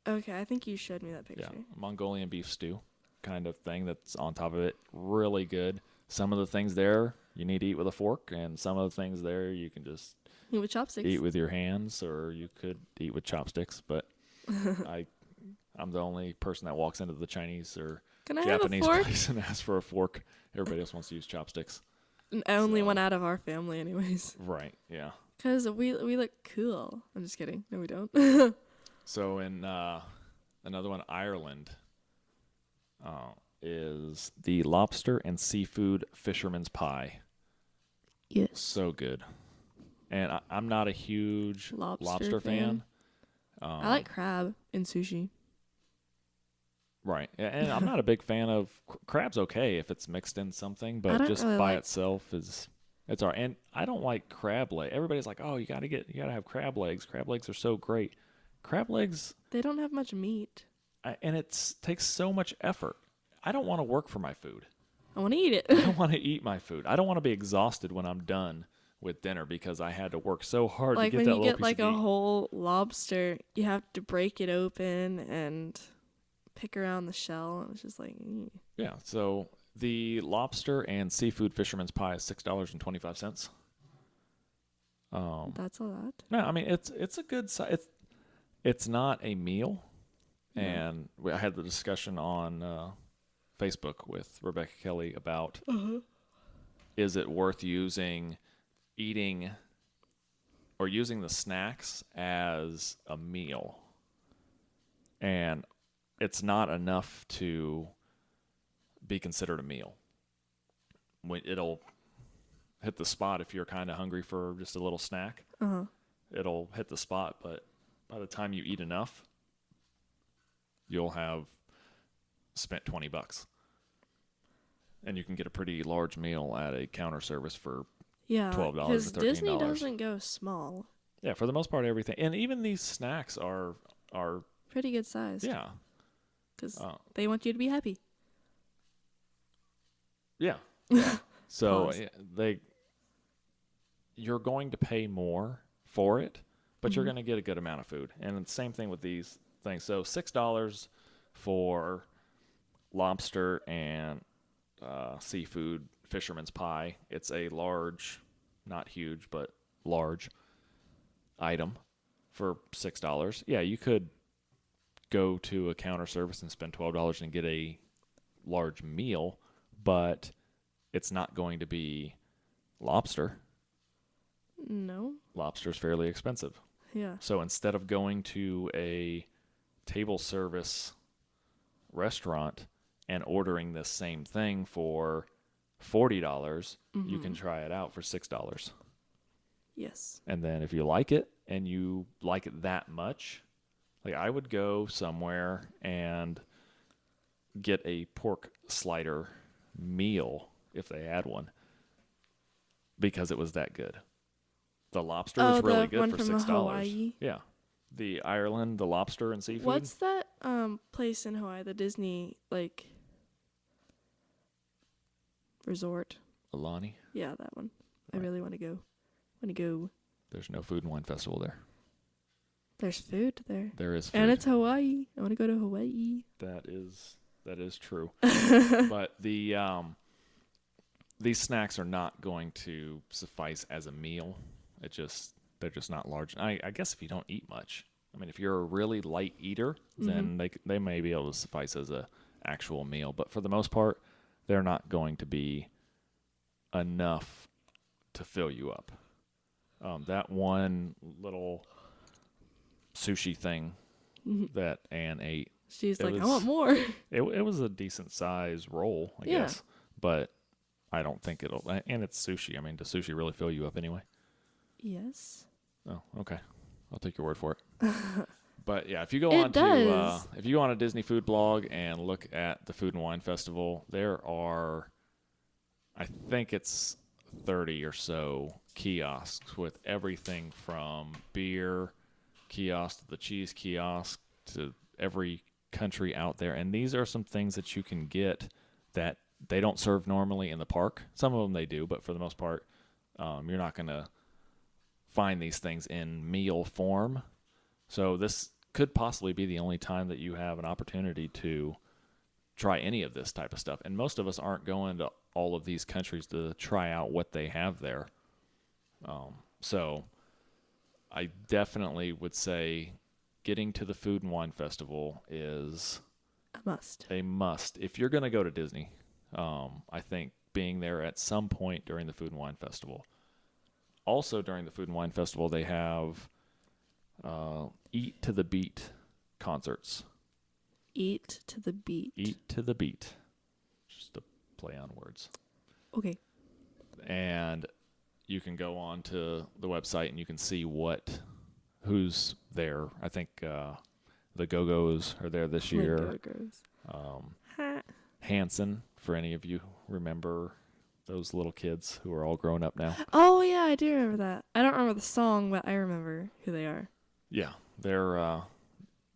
Okay, I think you showed me that picture. Yeah, Mongolian beef stew kind of thing that's on top of it. Really good. Some of the things there you need to eat with a fork, and some of the things there you can just Eat with chopsticks. eat with your hands, or you could eat with chopsticks. But I'm the only person that walks into the Chinese or Can I Japanese have a fork? place and asks for a fork. Everybody else wants to use chopsticks. Only one out of our family, anyways. Right, yeah. Because we look cool. I'm just kidding. No, we don't. So in another one, Ireland, is the lobster and seafood fisherman's pie. Yes. So good. And I'm not a huge lobster fan. I like crab in sushi. Right. And I'm not a big fan of crab's okay if it's mixed in something, but just really by itself it's all right. And I don't like crab leg. Everybody's like, "Oh, you got to have crab legs. Crab legs are so great." Crab legs, They don't have much meat. and it takes so much effort. I don't want to work for my food. I want to eat it. I don't want to eat my food. I don't want to be exhausted when I'm done with dinner because I had to work so hard to Like get when that you little get piece like of a meat. whole lobster, you have to break it open and pick around the shell. It's just like, Yeah. So the lobster and seafood fisherman's pie is $6.25. That's a lot. No, I mean it's a good size. It's not a meal, and I had the discussion on Facebook with Rebecca Kelly about is it worth eating or using the snacks as a meal, and it's not enough to be considered a meal. It'll hit the spot if you're kind of hungry for just a little snack. It'll hit the spot, but by the time you eat enough, you'll have spent $20. And you can get a pretty large meal at a counter service for $12 or because $13. Disney doesn't go small. Yeah, for the most part, everything. And even these snacks are Pretty good size. yeah. Because they want you to be happy. Yeah. Yeah. So Pause. you're going to pay more for it, but you're going to get a good amount of food. And the same thing with these things. So $6 for lobster and seafood fisherman's pie. It's a large, not huge, but large item for $6. Yeah, you could go to a counter service and spend $12 and get a large meal, but it's not going to be lobster. No. Lobster's fairly expensive. Yeah. So instead of going to a table service restaurant and ordering the same thing for $40, you can try it out for $6. Yes. And then if you like it and you like it that much, like I would go somewhere and get a pork slider meal if they had one because it was that good. The lobster was really good for $6. Hawaii? Yeah. The Ireland, the lobster and seafood. What's that place in Hawaii, the Disney resort? Alani? Yeah, that one. Right. I really want to go. There's no food and wine festival there. There's food there. There is food. And it's Hawaii. I want to go to Hawaii. That is true. But these snacks are not going to suffice as a meal. They're just not large. I guess if you don't eat much, I mean, if you're a really light eater, then they may be able to suffice as a actual meal. But for the most part, they're not going to be enough to fill you up. That one little sushi thing that Anne ate. She's like, I want more. It was a decent size roll, I guess. But I don't think it'll. And it's sushi. I mean, does sushi really fill you up anyway? Yes. Oh, okay. I'll take your word for it. But yeah, It does. if you go on a Disney food blog and look at the Food and Wine Festival, there are, I think it's 30 or so kiosks with everything from beer kiosk to the cheese kiosk to every country out there. And these are some things that you can get that they don't serve normally in the park. Some of them they do, but for the most part, you're not going to find these things in meal form. So this could possibly be the only time that you have an opportunity to try any of this type of stuff. And most of us aren't going to all of these countries to try out what they have there. So I definitely would say getting to the Food and Wine Festival is A must. a must. If you're going to go to Disney, I think being there at some point during the Food and Wine Festival. Also during the Food and Wine Festival, they have Eat to the Beat concerts. Eat to the beat. Eat to the Beat. Just a play on words. Okay. And you can go on to the website and you can see who's there. I think the Go-Go's are there this year. Go-Go's. Hanson, for any of you remember those little kids who are all grown up now. Oh yeah, I do remember that. I don't remember the song, but I remember who they are. Yeah, they're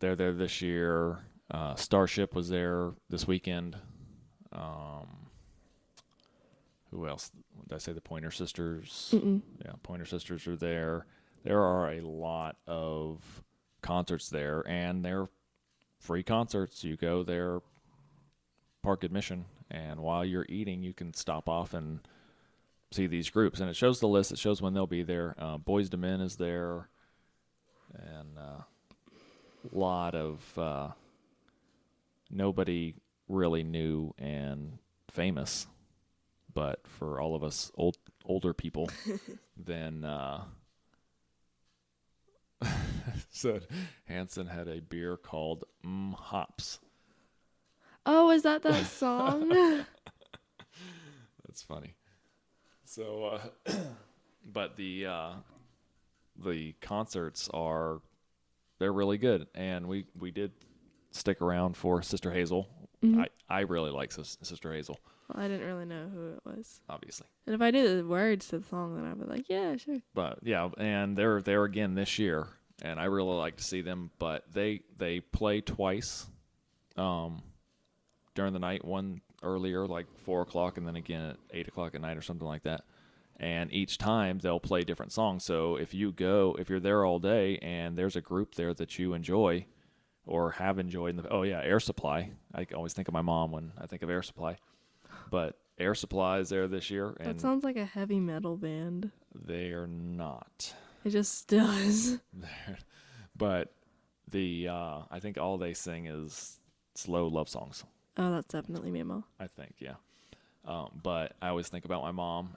there this year. Starship was there this weekend. Who else? Did I say the Pointer Sisters? Mm-mm. Yeah, Pointer Sisters are there. There are a lot of concerts there, and they're free concerts. You go there, park admission, and while you're eating, you can stop off and see these groups. And it shows the list. It shows when they'll be there. Boys to Men is there, and a lot of nobody really new and famous. But for all of us older people, then said Hanson had a beer called Hops. Oh, is that song? That's funny. So, but the concerts they're really good, and we did stick around for Sister Hazel. Mm-hmm. I really like Sister Hazel. Well, I didn't really know who it was. Obviously. And if I knew the words to the song, then I'd be like, yeah, sure. But yeah, and they're there again this year, and I really like to see them. But they play twice, during the night. One earlier, like 4:00, and then again at 8:00 at night or something like that. And each time they'll play different songs. So if you're there all day, and there's a group there that you enjoy, or have enjoyed, Air Supply. I always think of my mom when I think of Air Supply. But Air Supply is there this year. And that sounds like a heavy metal band. they are not. It just does. But I think all they sing is slow love songs. Oh, that's definitely Mimo. I think, yeah. But I always think about my mom.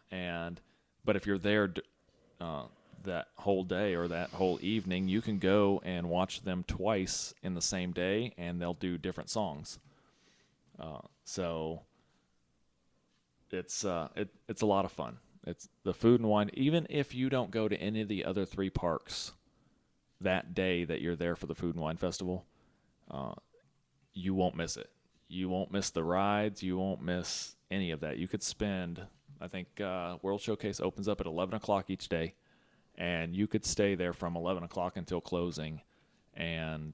But if you're there that whole day or that whole evening, you can go and watch them twice in the same day, and they'll do different songs. So it's a lot of fun. It's the Food and Wine. Even if you don't go to any of the other 3 parks that day that you're there for the Food and Wine Festival, you won't miss it. You won't miss the rides. You won't miss any of that. You could spend, I think World Showcase opens up at 11 o'clock each day, and you could stay there from 11 o'clock until closing and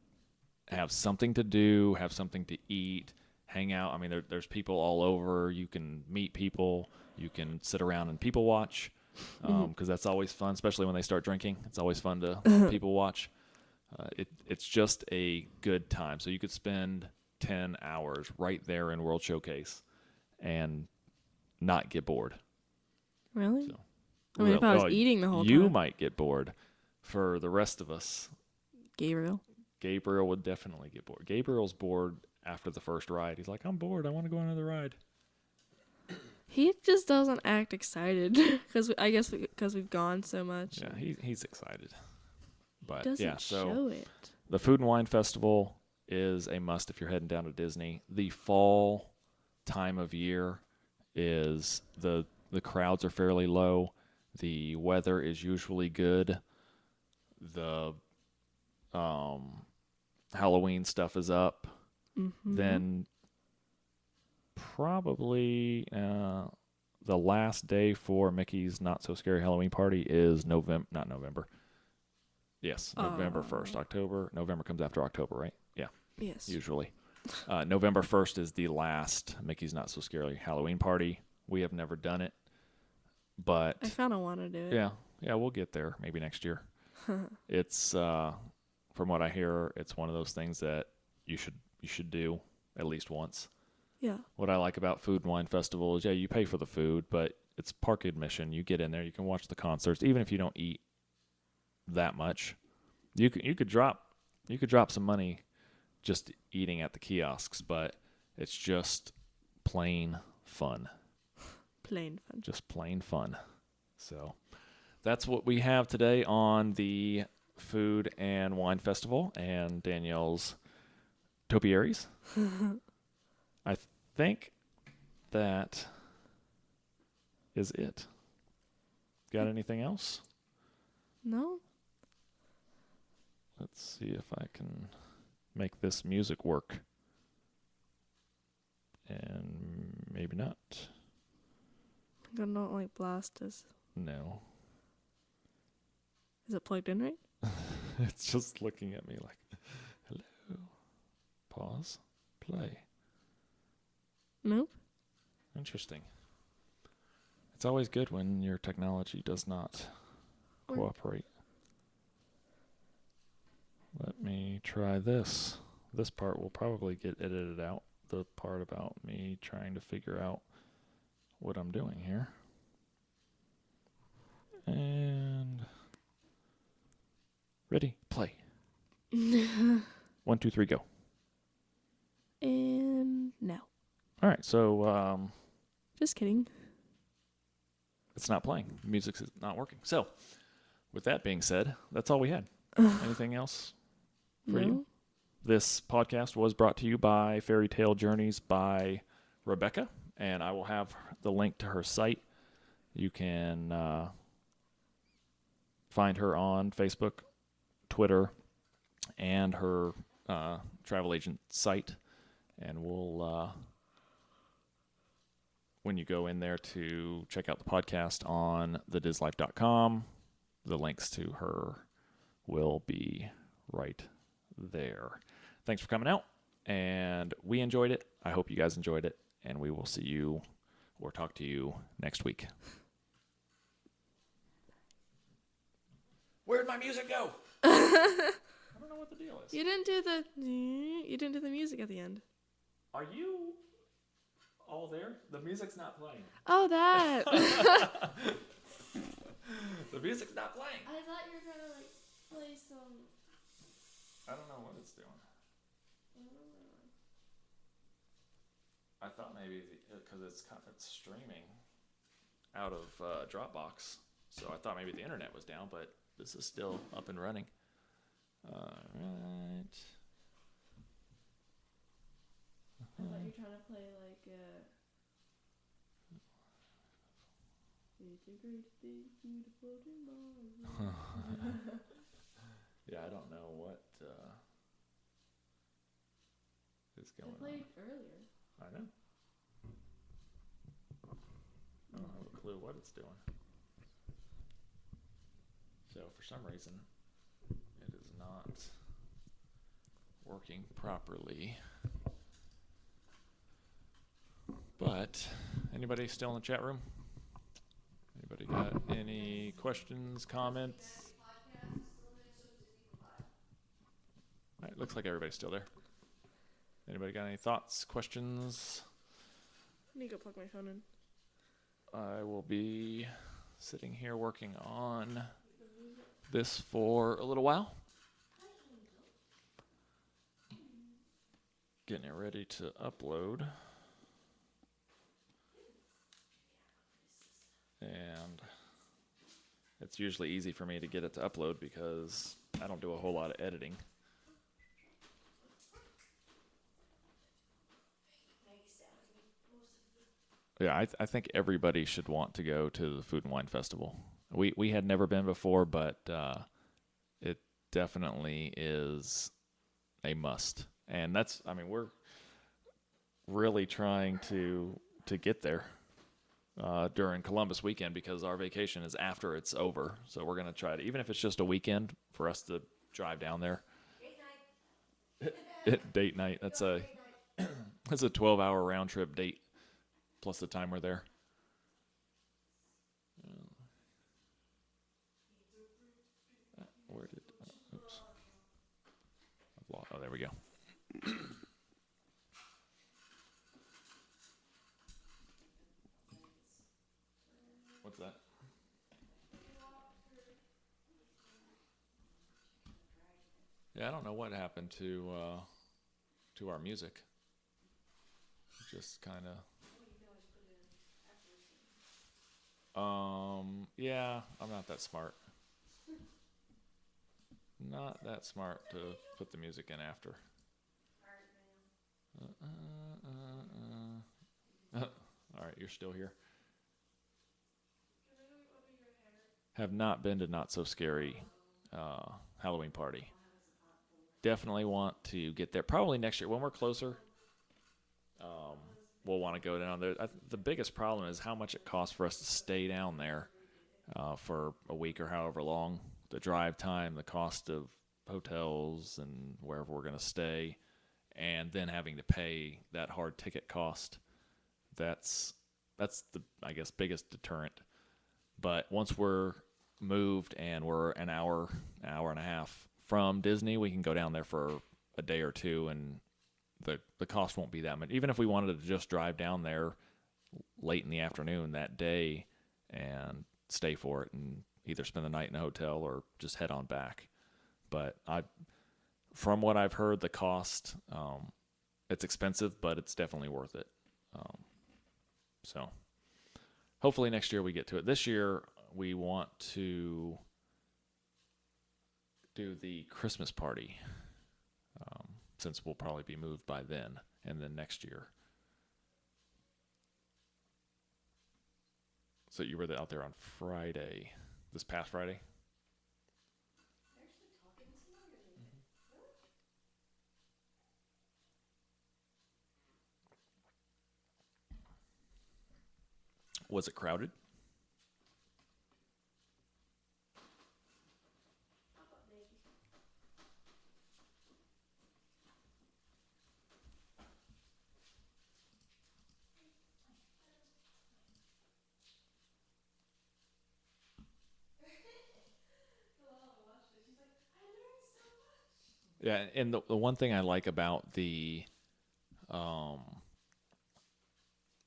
have something to do, have something to eat, hang out. I mean, there's people all over. You can meet people. You can sit around and people watch, because that's always fun, especially when they start drinking. It's always fun to people watch. It's just a good time. So you could spend 10 hours right there in World Showcase and not get bored. Really? So, I mean, if I was eating the whole time. You might get bored. For the rest of us, Gabriel would definitely get bored. Gabriel's bored after the first ride. He's like, I'm bored. I want to go on another ride. He just doesn't act excited because we've gone so much. Yeah, he's excited. But doesn't yeah, so show it. The Food and Wine Festival is a must if you're heading down to Disney. The fall time of year is the crowds are fairly low. The weather is usually good. the Halloween stuff is up. Mm-hmm. Then probably the last day for Mickey's Not So Scary Halloween Party is November, not November. Yes, November 1st. November comes after October, right? Yeah, Yes. usually. November 1st is the last Mickey's Not So Scary Halloween Party. We have never done it, I but kind of want to do it. yeah, we'll get there maybe next year. It's from what I hear, it's one of those things that you should do at least once. Yeah. What I like about Food and Wine Festival is, yeah, you pay for the food, but it's park admission. You get in there, you can watch the concerts, even if you don't eat that much. You could drop some money just eating at the kiosks, but it's just plain fun. Plain fun. Just plain fun. So that's what we have today on the Food and Wine Festival and Danielle's topiaries. I think that is it. Got anything else? No? Let's see if I can make this music work. And maybe not. I'm gonna not like blast us. No. Is it plugged in right? It's just looking at me like, hello. Pause. Play. Nope. Interesting. It's always good when your technology does not cooperate. Let me try this. This part will probably get edited out. The part about me trying to figure out what I'm doing here. And ready, play. 1, 2, 3, go. And now. All right, so Just kidding. it's not playing. The music's not working. So, with that being said, that's all we had. Anything else for you? This podcast was brought to you by Fairy Tale Journeys by Rebecca, and I will have the link to her site. You can find her on Facebook, Twitter, and her travel agent site. And we'll, when you go in there to check out the podcast on TheDisLife.com, the links to her will be right there. Thanks for coming out, and we enjoyed it. I hope you guys enjoyed it, and we will see you or talk to you next week. Where'd my music go? I don't know what the deal is. You didn't do the music at the end. Are you all there? The music's not playing. Oh, that. The music's not playing. I thought you were gonna like play some. I don't know what it's doing. I thought maybe because it's streaming out of Dropbox, so I thought maybe the internet was down, but this is still up and running. All right. I thought you were trying to play like it's a great big beautiful tomorrow. Yeah, I don't know what is going I played on. earlier. I know. I don't have a clue what it's doing. So for some reason, it is not working properly. But anybody still in the chat room? Anybody got any questions, comments? All right, looks like everybody's still there. Anybody got any thoughts, questions? I need to go plug my phone in. I will be sitting here working on this for a little while. Getting it ready to upload. And it's usually easy for me to get it to upload because I don't do a whole lot of editing. Yeah, I think everybody should want to go to the Food and Wine Festival. We had never been before, but definitely is a must. And that's, I mean, we're really trying to get there during Columbus weekend because our vacation is after it's over. So we're gonna try to, even if it's just a weekend, for us to drive down there. Date night. That's a 12-hour round trip date plus the time we're there. Where did? Oops. Oh, there we go. What's that? Yeah, I don't know what happened to our music. Just kind of. Yeah, I'm not that smart. Not that smart to put the music in after. All right, you're still here. Have not been to Not So Scary Halloween party. Definitely want to get there. Probably next year when we're closer. Um, we'll want to go down there. The biggest problem is how much it costs for us to stay down there for a week or however long. The drive time, the cost of hotels and wherever we're going to stay, and then having to pay that hard ticket cost. That's that's the, I guess, biggest deterrent. But once we're moved and we're an hour and a half from Disney, we can go down there for a day or two, and the cost won't be that much. Even if we wanted to just drive down there late in the afternoon that day and stay for it and either spend the night in a hotel or just head on back. But from what I've heard, the cost, it's expensive, but it's definitely worth it. Um, so hopefully next year we get to it. This year we want to do the Christmas party, since we'll probably be moved by then, and then next year. So you were out there on Friday, this past Friday. Was it crowded? Yeah, and the one thing I like about um,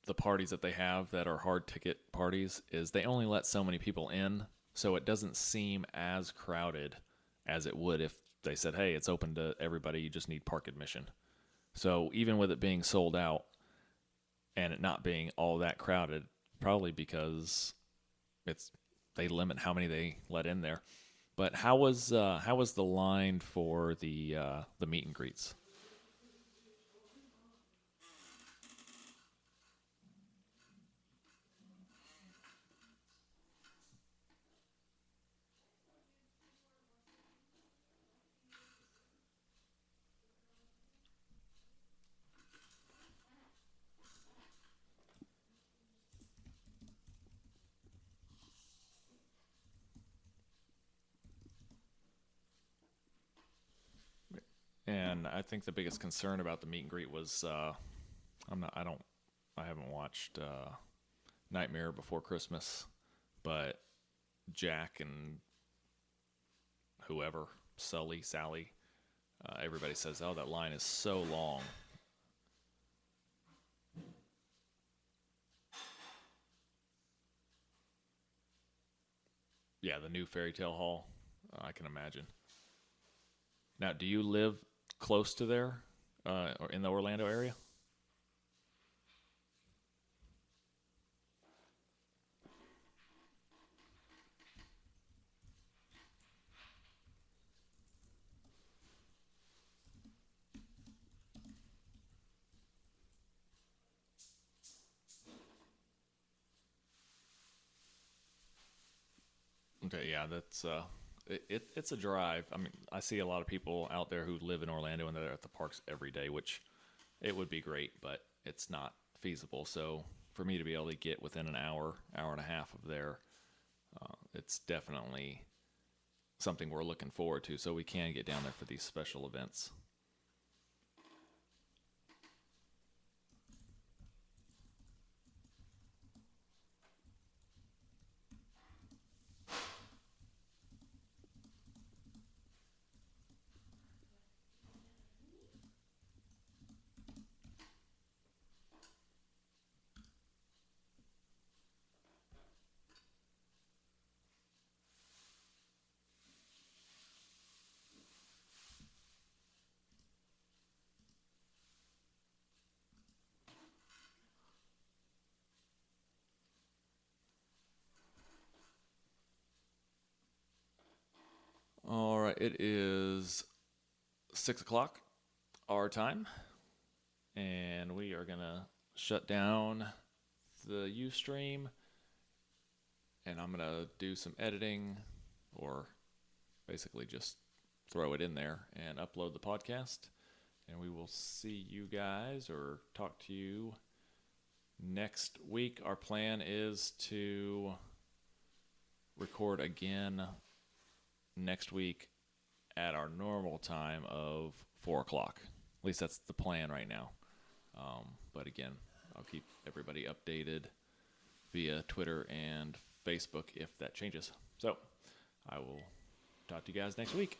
the parties that they have that are hard ticket parties is they only let so many people in, so it doesn't seem as crowded as it would if they said, "Hey, it's open to everybody. You just need park admission." So even with it being sold out and it not being all that crowded, probably because it's they limit how many they let in there. But how was the line for the meet and greets? And I think the biggest concern about the meet and greet was I haven't watched Nightmare Before Christmas, but Jack and whoever, Sully, Sally, everybody says, "Oh, that line is so long." Yeah, the new fairy tale hall. I can imagine. Now, do you live close to there, or in the Orlando area? Okay, yeah, that's it's a drive. I mean, I see a lot of people out there who live in Orlando and they're at the parks every day, which it would be great, but it's not feasible. So for me to be able to get within an hour, hour and a half of there, it's definitely something we're looking forward to. So we can get down there for these special events. All right, it is 6 o'clock our time, and we are gonna shut down the Ustream, and I'm gonna do some editing, or basically just throw it in there and upload the podcast. And we will see you guys or talk to you next week. Our plan is to record again next week at our normal time of 4 o'clock. At least that's the plan right now. But again, I'll keep everybody updated via Twitter and Facebook if that changes. So I will talk to you guys next week.